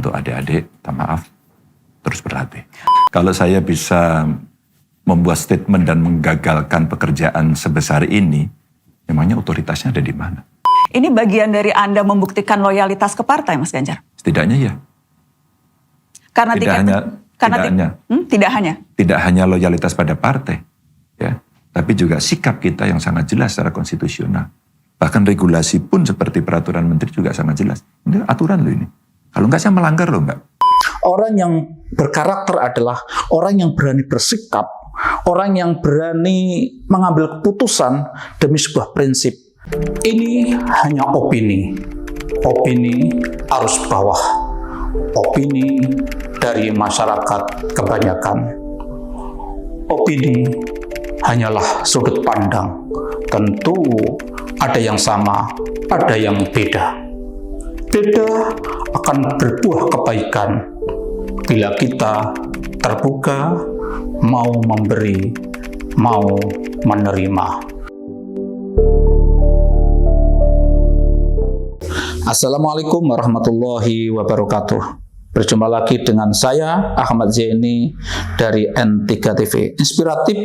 untuk adik-adik, minta maaf, terus berhati. Kalau saya bisa membuat statement dan menggagalkan pekerjaan sebesar ini, memangnya otoritasnya ada di mana? Ini bagian dari Anda membuktikan loyalitas ke partai, Mas Ganjar? Setidaknya ya. Karena tidak hanya loyalitas pada partai, ya, tapi juga sikap kita yang sangat jelas secara konstitusional. Bahkan regulasi pun seperti peraturan menteri juga sangat jelas. Ini aturan loh ini. Kalau enggak saya melanggar loh enggak. Orang yang berkarakter adalah orang yang berani bersikap, orang yang berani mengambil keputusan demi sebuah prinsip. Ini hanya opini. Opini arus bawah. Opini dari masyarakat kebanyakan. Opini hanyalah sudut pandang. Tentu ada yang sama, ada yang beda. Beda akan berbuah kebaikan bila kita terbuka, mau memberi, mau menerima. Assalamualaikum warahmatullahi wabarakatuh. Berjumpa lagi dengan saya, Ahmad Zaini dari N3 TV. Inspiratif,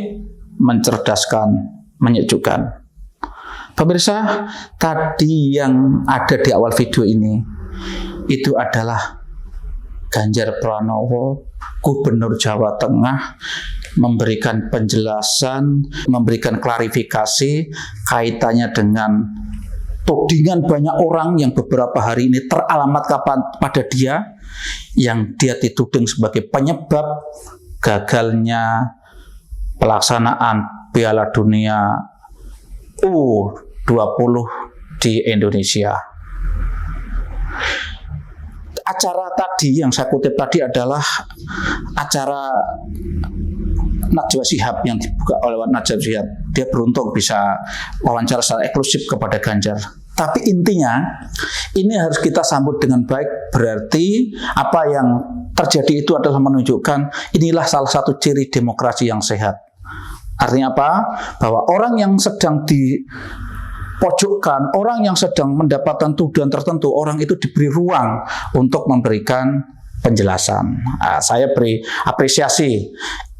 mencerdaskan, menyejukkan. Pemirsa, tadi yang ada di awal video ini, itu adalah Ganjar Pranowo, Gubernur Jawa Tengah, memberikan penjelasan, memberikan klarifikasi kaitannya dengan tudingan banyak orang yang beberapa hari ini teralamatkan pada dia, yang dia dituding sebagai penyebab gagalnya pelaksanaan Piala Dunia U20 di Indonesia. Acara tadi yang saya kutip tadi adalah acara Najwa Shihab yang dibuka oleh Najwa Shihab. Dia beruntung bisa wawancara secara eksklusif kepada Ganjar. Tapi intinya ini harus kita sambut dengan baik. Berarti apa yang terjadi itu adalah menunjukkan inilah salah satu ciri demokrasi yang sehat. Artinya apa? Bahwa orang yang sedang dipojokkan, orang yang sedang mendapatkan tuduhan tertentu, orang itu diberi ruang untuk memberikan penjelasan. Saya beri apresiasi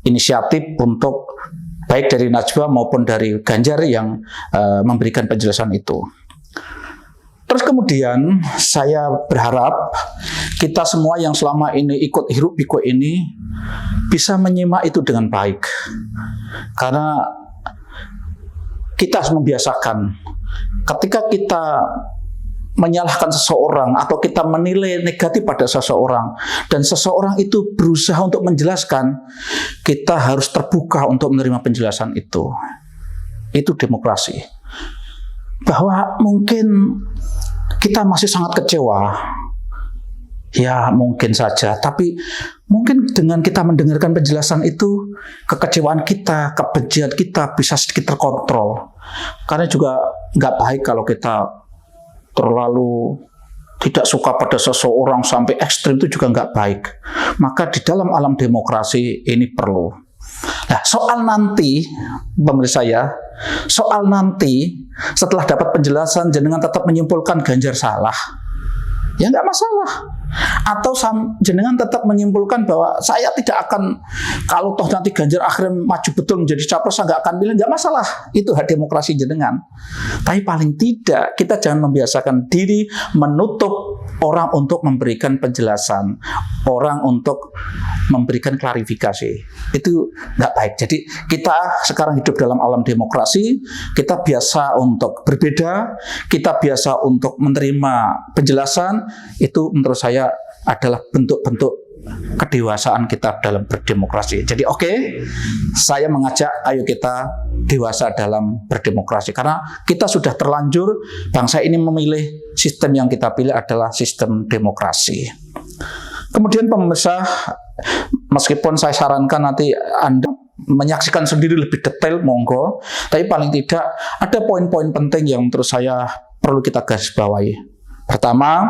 inisiatif untuk baik dari Najwa maupun dari Ganjar yang memberikan penjelasan itu. Terus kemudian saya berharap kita semua yang selama ini ikut hiruk pikuk ini bisa menyimak itu dengan baik. Karena kita harus membiasakan ketika kita menyalahkan seseorang atau kita menilai negatif pada seseorang dan seseorang itu berusaha untuk menjelaskan, kita harus terbuka untuk menerima penjelasan itu. Itu demokrasi. Bahwa mungkin kita masih sangat kecewa, ya mungkin saja, tapi mungkin dengan kita mendengarkan penjelasan itu, kekecewaan kita, kebencian kita bisa sedikit terkontrol. Karena juga nggak baik kalau kita terlalu tidak suka pada seseorang sampai ekstrim, itu juga nggak baik. Maka di dalam alam demokrasi ini perlu. Nah, soal nanti, pemirsa ya, soal nanti setelah dapat penjelasan jenengan tetap menyimpulkan Ganjar salah, ya nggak masalah. Atau jenengan tetap menyimpulkan bahwa saya tidak akan, kalau toh nanti Ganjar akhirnya maju betul menjadi capres, saya nggak akan pilih, nggak masalah. Itu hak demokrasi jenengan. Tapi paling tidak kita jangan membiasakan diri menutup orang untuk memberikan penjelasan, orang untuk memberikan klarifikasi. Itu nggak baik. Jadi kita sekarang hidup dalam alam demokrasi, kita biasa untuk berbeda, kita biasa untuk menerima penjelasan. Itu menurut saya adalah bentuk-bentuk kedewasaan kita dalam berdemokrasi. Jadi saya mengajak ayo kita dewasa dalam berdemokrasi, karena kita sudah terlanjur, bangsa ini memilih sistem yang kita pilih adalah sistem demokrasi. Kemudian pemirsa, meskipun saya sarankan nanti Anda menyaksikan sendiri lebih detail, monggo, tapi paling tidak ada poin-poin penting yang menurut saya perlu kita garis bawahi. Pertama,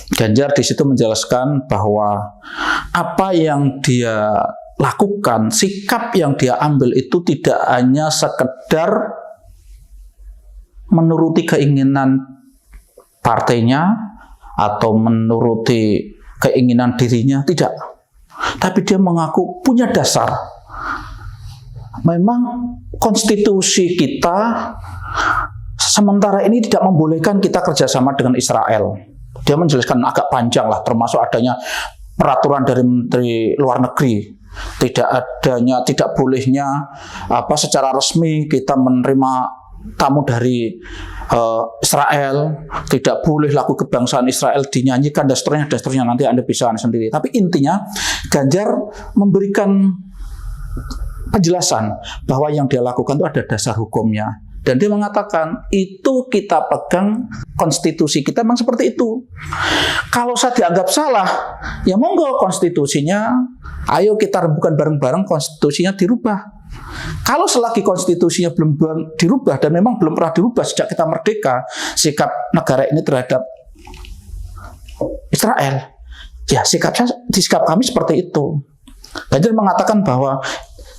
Ganjar di situ menjelaskan bahwa apa yang dia lakukan, sikap yang dia ambil itu tidak hanya sekedar menuruti keinginan partainya atau menuruti keinginan dirinya, tidak. Tapi dia mengaku punya dasar. Memang konstitusi kita sementara ini tidak membolehkan kita kerjasama dengan Israel. Dia menjelaskan agak panjang lah, termasuk adanya peraturan dari Menteri Luar Negeri, tidak bolehnya secara resmi kita menerima tamu dari Israel, tidak boleh lagu kebangsaan Israel dinyanyikan dan seterusnya nanti Anda bisa sendiri. Tapi intinya Ganjar memberikan penjelasan bahwa yang dia lakukan itu ada dasar hukumnya. Dan dia mengatakan, itu kita pegang konstitusi kita memang seperti itu. Kalau saya dianggap salah, ya monggo konstitusinya, ayo kita rembukan bareng-bareng konstitusinya dirubah. Kalau selagi konstitusinya belum dirubah, dan memang belum pernah dirubah sejak kita merdeka, sikap negara ini terhadap Israel, ya sikap kami seperti itu. Ganjar mengatakan bahwa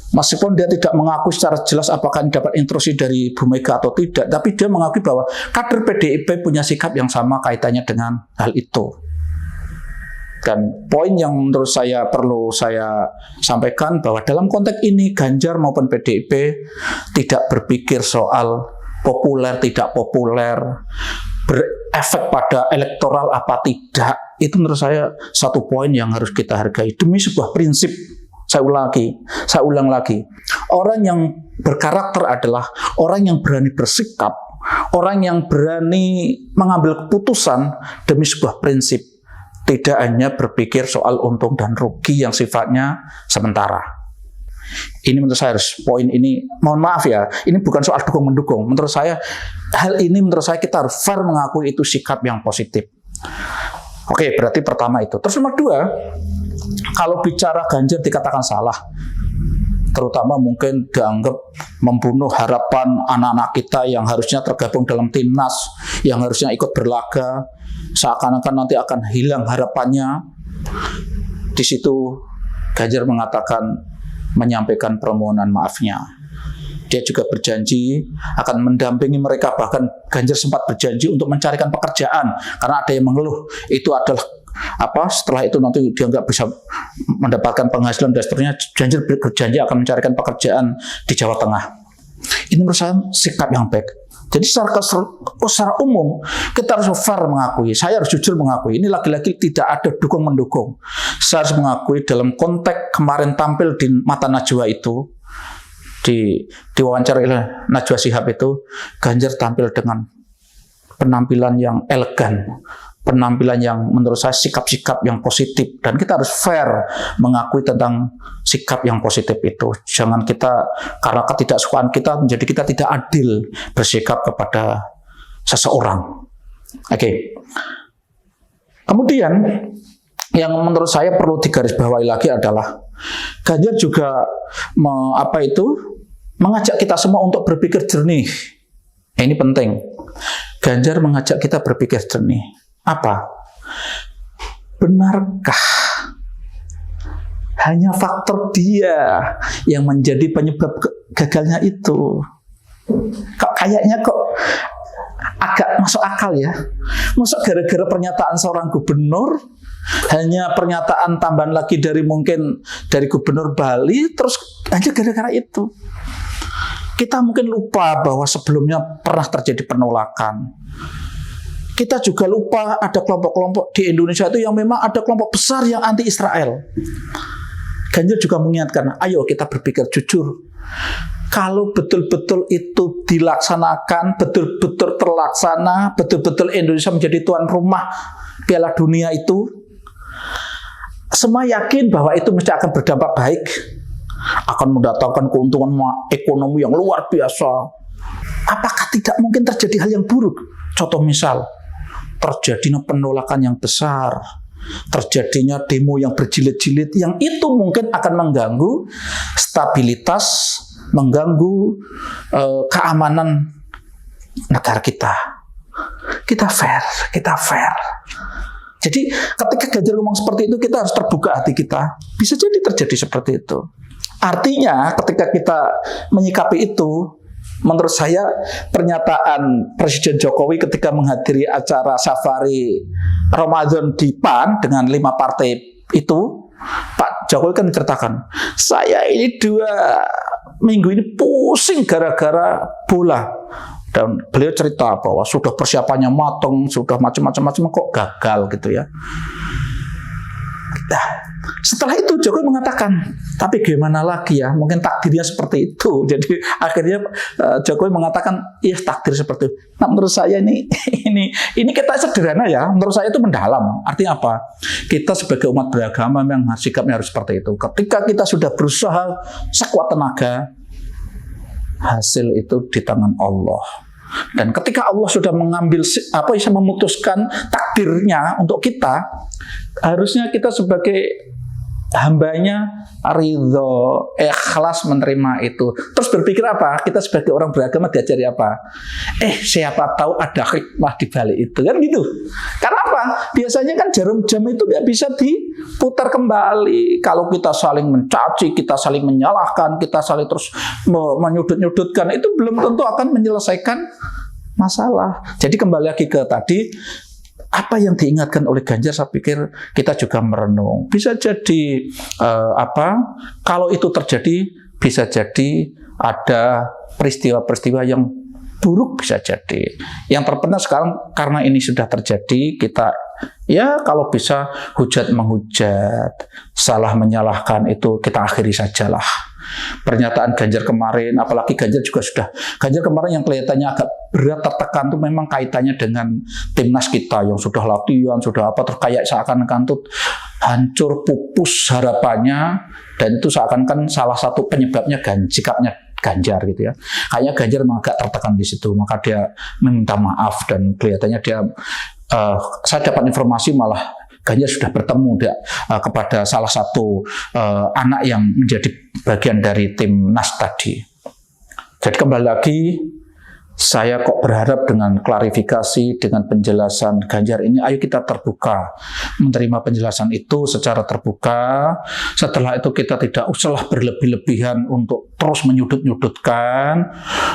meskipun dia tidak mengakui secara jelas apakah ini dapat instruksi dari Bu Mega atau tidak, tapi dia mengakui bahwa kader PDIP punya sikap yang sama kaitannya dengan hal itu. Dan poin yang menurut saya perlu saya sampaikan bahwa dalam konteks ini Ganjar maupun PDIP tidak berpikir soal populer, tidak populer, berefek pada elektoral apa tidak. Itu menurut saya satu poin yang harus kita hargai demi sebuah prinsip. Saya ulang lagi. Orang yang berkarakter adalah orang yang berani bersikap, orang yang berani mengambil keputusan demi sebuah prinsip. Tidak hanya berpikir soal untung dan rugi yang sifatnya sementara. Ini menurut saya harus poin ini, mohon maaf ya, ini bukan soal dukung-mendukung. Menurut saya, hal ini menurut saya kita harus fair mengakui itu sikap yang positif. Oke, berarti pertama itu. Terus nomor dua, kalau bicara Ganjar dikatakan salah, terutama mungkin dianggap membunuh harapan anak-anak kita yang harusnya tergabung dalam timnas, yang harusnya ikut berlaga, seakan-akan nanti akan hilang harapannya. Di situ Ganjar menyampaikan permohonan maafnya. Dia juga berjanji akan mendampingi mereka, bahkan Ganjar sempat berjanji untuk mencarikan pekerjaan karena ada yang mengeluh itu adalah setelah itu nanti dia nggak bisa mendapatkan penghasilan dan seterusnya. Ganjar berjanji akan mencarikan pekerjaan di Jawa Tengah. Ini menurut saya sikap yang baik. Jadi secara umum kita harus fair mengakui, saya harus jujur mengakui, ini lagi-lagi tidak ada dukung-mendukung. Saya harus mengakui dalam konteks kemarin tampil di Mata Najwa itu, di wawancara Najwa Shihab itu, Ganjar tampil dengan penampilan yang elegan, penampilan yang menurut saya sikap-sikap yang positif, dan kita harus fair mengakui tentang sikap yang positif itu. Jangan kita karena ketidaksukaan kita menjadi kita tidak adil bersikap kepada seseorang. Oke. Kemudian yang menurut saya perlu digarisbawahi lagi adalah Ganjar juga mengajak kita semua untuk berpikir jernih. Ini penting. Ganjar mengajak kita berpikir jernih. Apa? Benarkah hanya faktor dia yang menjadi penyebab gagalnya itu? Kayaknya agak masuk akal ya. Masuk gara-gara pernyataan seorang gubernur, hanya pernyataan tambahan lagi dari gubernur Bali, terus hanya gara-gara itu. Kita mungkin lupa bahwa sebelumnya pernah terjadi penolakan. Kita juga lupa ada kelompok-kelompok di Indonesia itu yang memang ada kelompok besar yang anti-Israel. Ganjar juga mengingatkan, ayo kita berpikir jujur. Kalau betul-betul itu dilaksanakan, betul-betul terlaksana, betul-betul Indonesia menjadi tuan rumah Piala Dunia itu, semua yakin bahwa itu mesti akan berdampak baik, akan mendatangkan keuntungan ekonomi yang luar biasa. Apakah tidak mungkin terjadi hal yang buruk? Contoh misal, terjadinya penolakan yang besar, terjadinya demo yang berjilid-jilid, yang itu mungkin akan mengganggu stabilitas, mengganggu keamanan negara kita. Kita fair. Jadi ketika Ganjar ngomong seperti itu, kita harus terbuka hati kita. Bisa jadi terjadi seperti itu. Artinya ketika kita menyikapi itu, menurut saya pernyataan Presiden Jokowi ketika menghadiri acara safari Ramadan di PAN dengan 5 partai itu, Pak Jokowi kan menceritakan, saya ini 2 minggu ini pusing gara-gara bola. Dan beliau cerita bahwa sudah persiapannya matang, sudah macam-macam kok gagal gitu ya. Nah, setelah itu Jokowi mengatakan, tapi gimana lagi ya, mungkin takdirnya seperti itu. Jadi akhirnya Jokowi mengatakan, iya takdir seperti itu. Nah, menurut saya ini kita sederhana ya, menurut saya itu mendalam. Artinya apa? Kita sebagai umat beragama memang sikapnya harus seperti itu. Ketika kita sudah berusaha sekuat tenaga, hasil itu di tangan Allah. Dan ketika Allah sudah mengambil memutuskan takdirnya untuk kita, harusnya kita sebagai hambanya ridho, ikhlas menerima itu. Terus berpikir apa? Kita sebagai orang beragama diajari apa? Siapa tahu ada hikmah di balik itu, kan gitu. Karena apa? Biasanya kan jarum jam itu nggak bisa diputar kembali. Kalau kita saling mencaci, kita saling menyalahkan, kita saling terus menyudut-nyudutkan, itu belum tentu akan menyelesaikan masalah. Jadi kembali lagi ke tadi, apa yang diingatkan oleh Ganjar, saya pikir kita juga merenung. Bisa jadi kalau itu terjadi, bisa jadi ada peristiwa-peristiwa yang buruk, bisa jadi. Yang terpenting sekarang karena ini sudah terjadi, kita ya kalau bisa hujat menghujat, salah menyalahkan itu kita akhiri sajalah. Pernyataan Ganjar kemarin, apalagi Ganjar kemarin yang kelihatannya agak berat tertekan itu memang kaitannya dengan timnas kita yang sudah latihan, sudah kayak seakan-akan tuh hancur pupus harapannya, dan itu seakan-akan salah satu penyebabnya sikapnya Ganjar gitu ya. Kayaknya Ganjar memang agak tertekan di situ, maka dia meminta maaf dan kelihatannya dia saya dapat informasi malah Ganjar sudah bertemu kepada salah satu anak yang menjadi bagian dari timnas tadi. Jadi kembali lagi, saya kok berharap dengan klarifikasi, dengan penjelasan Ganjar ini, ayo kita terbuka, menerima penjelasan itu secara terbuka. Setelah itu kita tidak usahlah berlebih-lebihan untuk terus menyudut-nyudutkan.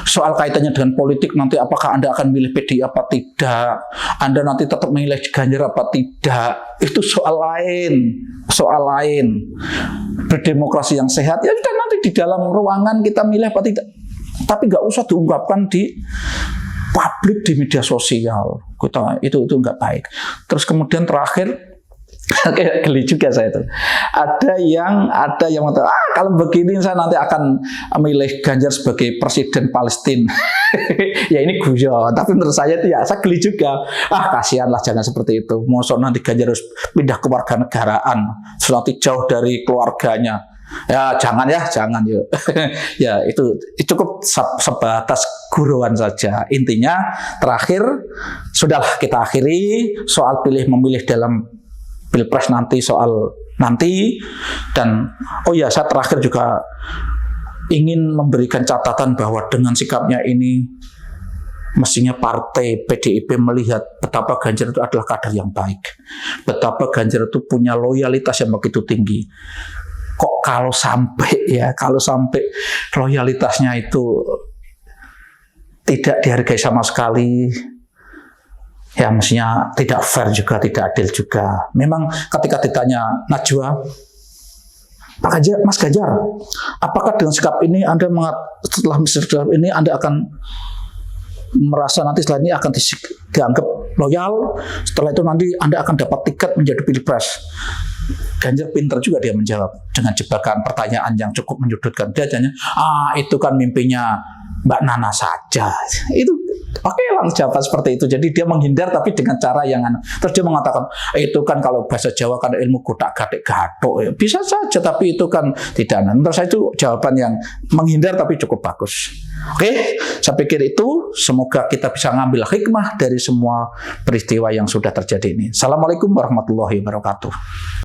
Soal kaitannya dengan politik, nanti apakah Anda akan milih PDI apa tidak, Anda nanti tetap memilih Ganjar apa tidak, itu soal lain. Berdemokrasi yang sehat, ya sudah nanti di dalam ruangan kita milih apa tidak. Tapi nggak usah diungkapkan di publik, di media sosial. Itu nggak baik. Terus kemudian terakhir, geli juga saya itu. Ada yang mengatakan, kalau begini saya nanti akan memilih Ganjar sebagai presiden Palestina. Ya ini guyon. Tapi menurut saya itu ya, saya geli juga. Kasihanlah, jangan seperti itu. Masa nanti Ganjar harus pindah ke warganegaraan, nanti jauh dari keluarganya. Ya jangan yuk. Ya itu cukup sebatas guruan saja. Intinya terakhir, sudahlah kita akhiri soal memilih dalam Pilpres nanti, dan saya terakhir juga ingin memberikan catatan bahwa dengan sikapnya ini mestinya partai PDIP melihat betapa Ganjar itu adalah kader yang baik, betapa Ganjar itu punya loyalitas yang begitu tinggi. Kok kalau sampai loyalitasnya itu tidak dihargai sama sekali, ya mestinya tidak fair juga, tidak adil juga. Memang ketika ditanya Najwa, Mas Ganjar, apakah dengan sikap ini setelah ini Anda akan merasa nanti setelah ini akan dianggap loyal, setelah itu nanti Anda akan dapat tiket menjadi Pilpres? Ganjar pintar juga dia menjawab dengan jebakan pertanyaan yang cukup menyudutkan. Dia hanya, itu kan mimpinya Mbak Nana saja. Itu oke lah jawaban seperti itu. Jadi dia menghindar tapi dengan cara yang terus dia mengatakan, itu kan kalau bahasa Jawa kan ilmu gotak-gatik gathuk. Bisa saja, tapi itu kan tidak. Menurut saya itu jawaban yang menghindar tapi cukup bagus. Oke, saya pikir itu. Semoga kita bisa ngambil hikmah dari semua peristiwa yang sudah terjadi ini. Assalamualaikum warahmatullahi wabarakatuh.